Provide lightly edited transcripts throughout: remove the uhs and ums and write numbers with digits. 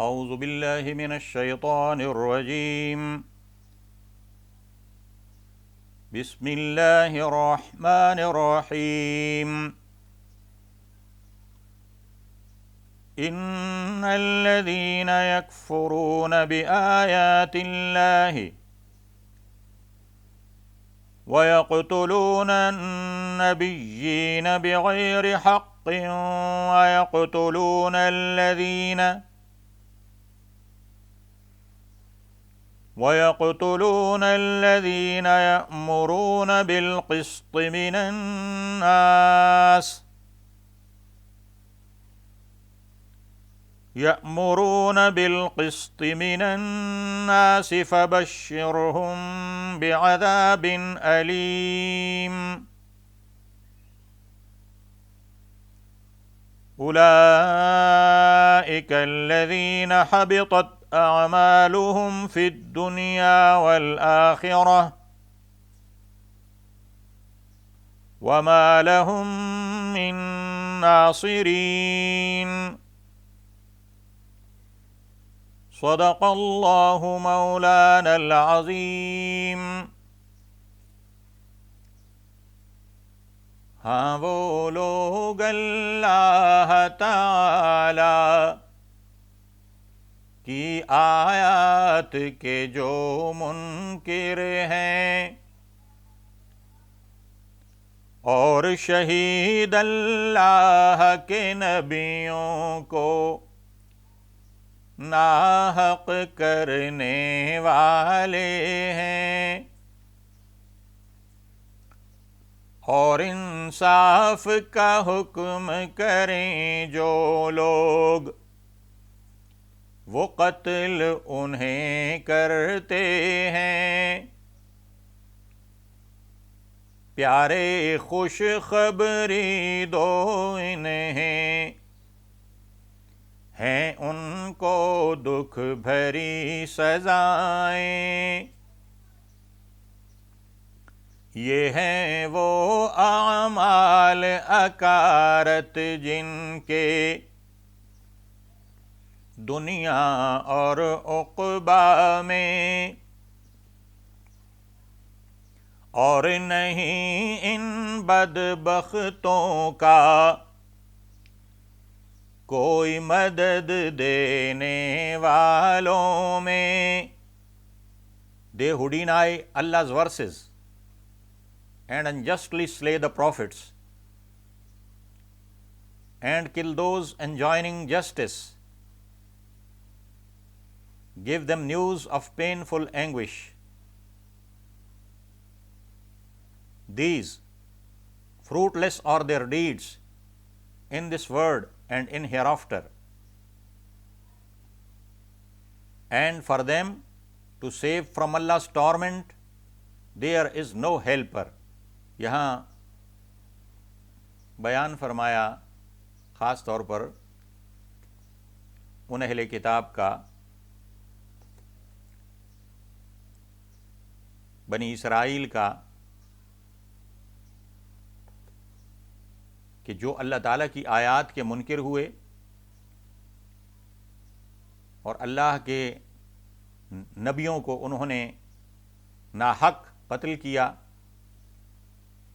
اعوذ باللہ من الشیطان الرجیم بسم اللہ الرحمن الرحیم ان الذین یکفرون بآیات اللہ وَيَقْتُلُونَ النَّبِيِّينَ بِغَيْرِ حَقٍّ وَيَقْتُلُونَ الَّذِينَ يَأْمُرُونَ بِالْقِسْطِ من الناس فبشرهم بعذاب أليم أولئك الذين حبطت أعمالهم في الدنيا والآخرة وما لهم من ناصرين صدق اللہ مولانا العظیم۔ ہاں وہ لوگ اللہ تعالی کی آیات کے جو منکر ہیں اور شہید اللہ کے نبیوں کو ناحق کرنے والے ہیں، اور انصاف کا حکم کریں جو لوگ وہ قتل انہیں کرتے ہیں۔ پیارے خوش خبری دو انہیں، ہیں ان کو دکھ بھری سزائیں۔ یہ ہیں وہ اعمال اکارت جن کے دنیا اور عقبی میں، اور نہیں ان بدبختوں کا کوئی مدد دینے والوں میں۔ They who deny Allah's verses and unjustly slay the prophets and kill those enjoining justice, give them news of painful anguish. These, fruitless are their deeds in this world and in hereafter, and for them to save from Allah's torment there is no helper. یہاں بیان فرمایا خاص طور پر ان اہل کتاب کا، بنی اسرائیل کا، کہ جو اللہ تعالیٰ کی آیات کے منکر ہوئے اور اللہ کے نبیوں کو انہوں نے ناحق قتل کیا،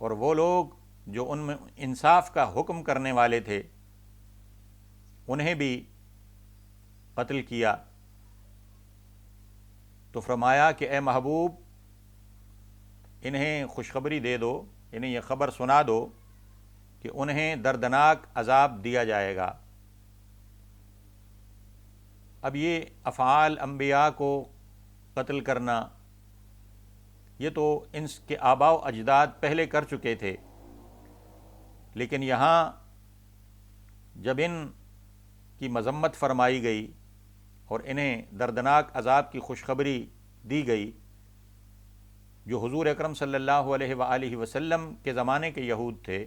اور وہ لوگ جو ان میں انصاف کا حکم کرنے والے تھے انہیں بھی قتل کیا۔ تو فرمایا کہ اے محبوب انہیں خوشخبری دے دو، انہیں یہ خبر سنا دو کہ انہیں دردناک عذاب دیا جائے گا۔ اب یہ افعال انبیاء کو قتل کرنا یہ تو ان کے آباء و اجداد پہلے کر چکے تھے، لیکن یہاں جب ان کی مذمت فرمائی گئی اور انہیں دردناک عذاب کی خوشخبری دی گئی، جو حضور اکرم صلی اللہ علیہ وآلہ وسلم کے زمانے کے یہود تھے،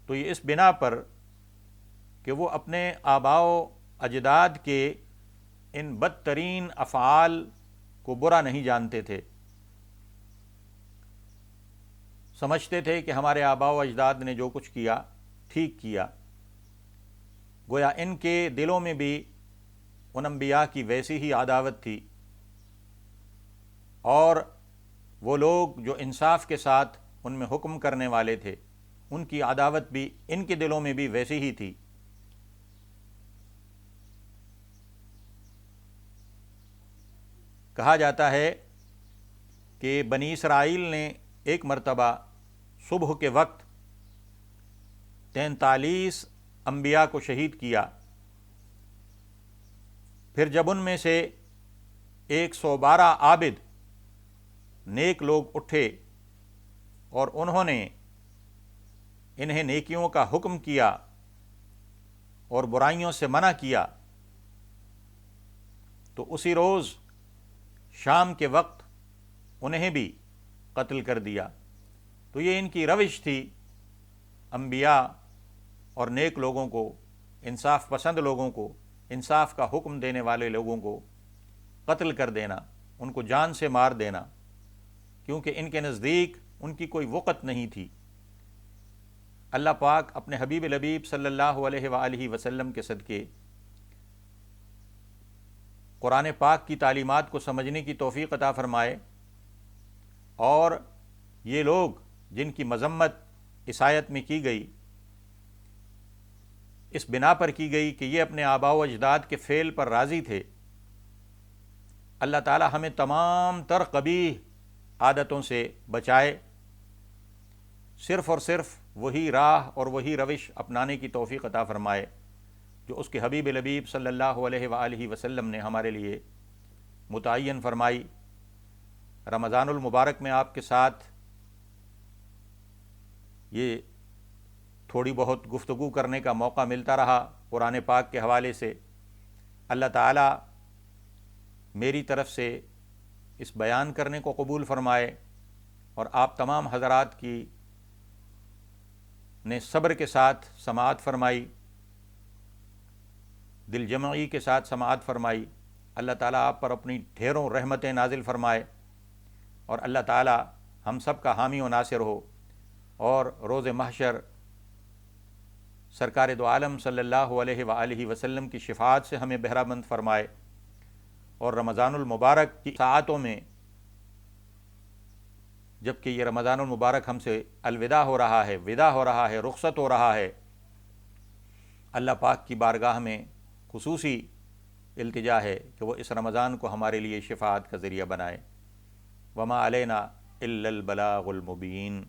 تو یہ اس بنا پر کہ وہ اپنے آباء و اجداد کے ان بدترین افعال کو برا نہیں جانتے تھے، سمجھتے تھے کہ ہمارے آباء و اجداد نے جو کچھ کیا ٹھیک کیا۔ گویا ان کے دلوں میں بھی ان انبیاء کی ویسی ہی عداوت تھی، اور وہ لوگ جو انصاف کے ساتھ ان میں حکم کرنے والے تھے ان کی عداوت بھی ان کے دلوں میں بھی ویسی ہی تھی۔ کہا جاتا ہے کہ بنی اسرائیل نے ایک مرتبہ صبح کے وقت 43 انبیاء کو شہید کیا، پھر جب ان میں سے 112 عابد نیک لوگ اٹھے اور انہوں نے انہیں نیکیوں کا حکم کیا اور برائیوں سے منع کیا، تو اسی روز شام کے وقت انہیں بھی قتل کر دیا۔ تو یہ ان کی روش تھی، انبیاء اور نیک لوگوں کو، انصاف پسند لوگوں کو، انصاف کا حکم دینے والے لوگوں کو قتل کر دینا، ان کو جان سے مار دینا، کیونکہ ان کے نزدیک ان کی کوئی وقت نہیں تھی۔ اللہ پاک اپنے حبیب لبیب صلی اللہ علیہ وآلہ وسلم کے صدقے قرآن پاک کی تعلیمات کو سمجھنے کی توفیق عطا فرمائے، اور یہ لوگ جن کی مذمت اس آیت میں کی گئی اس بنا پر کی گئی کہ یہ اپنے آباء و اجداد کے فعل پر راضی تھے، اللہ تعالی ہمیں تمام تر قبیح عادتوں سے بچائے، صرف اور صرف وہی راہ اور وہی روش اپنانے کی توفیق عطا فرمائے جو اس کے حبیب لبیب صلی اللہ علیہ وآلہ وسلم نے ہمارے لیے متعین فرمائی۔ رمضان المبارک میں آپ کے ساتھ یہ تھوڑی بہت گفتگو کرنے کا موقع ملتا رہا قرآن پاک کے حوالے سے۔ اللہ تعالیٰ میری طرف سے اس بیان کرنے کو قبول فرمائے، اور آپ تمام حضرات کی نے صبر کے ساتھ سماعت فرمائی، دل جمعی کے ساتھ سماعت فرمائی۔ اللہ تعالیٰ آپ پر اپنی ڈھیروں رحمتیں نازل فرمائے، اور اللہ تعالیٰ ہم سب کا حامی و ناصر ہو، اور روز محشر سرکار دو عالم صلی اللہ علیہ وآلہ وسلم کی شفاعت سے ہمیں بہرہ مند فرمائے، اور رمضان المبارک کی ساعتوں میں جب کہ یہ رمضان المبارک ہم سے الوداع ہو رہا ہے، وداع ہو رہا ہے، رخصت ہو رہا ہے، اللہ پاک کی بارگاہ میں خصوصی التجا ہے کہ وہ اس رمضان کو ہمارے لیے شفاعت کا ذریعہ بنائے۔ وما علینا الا البلاغ المبین۔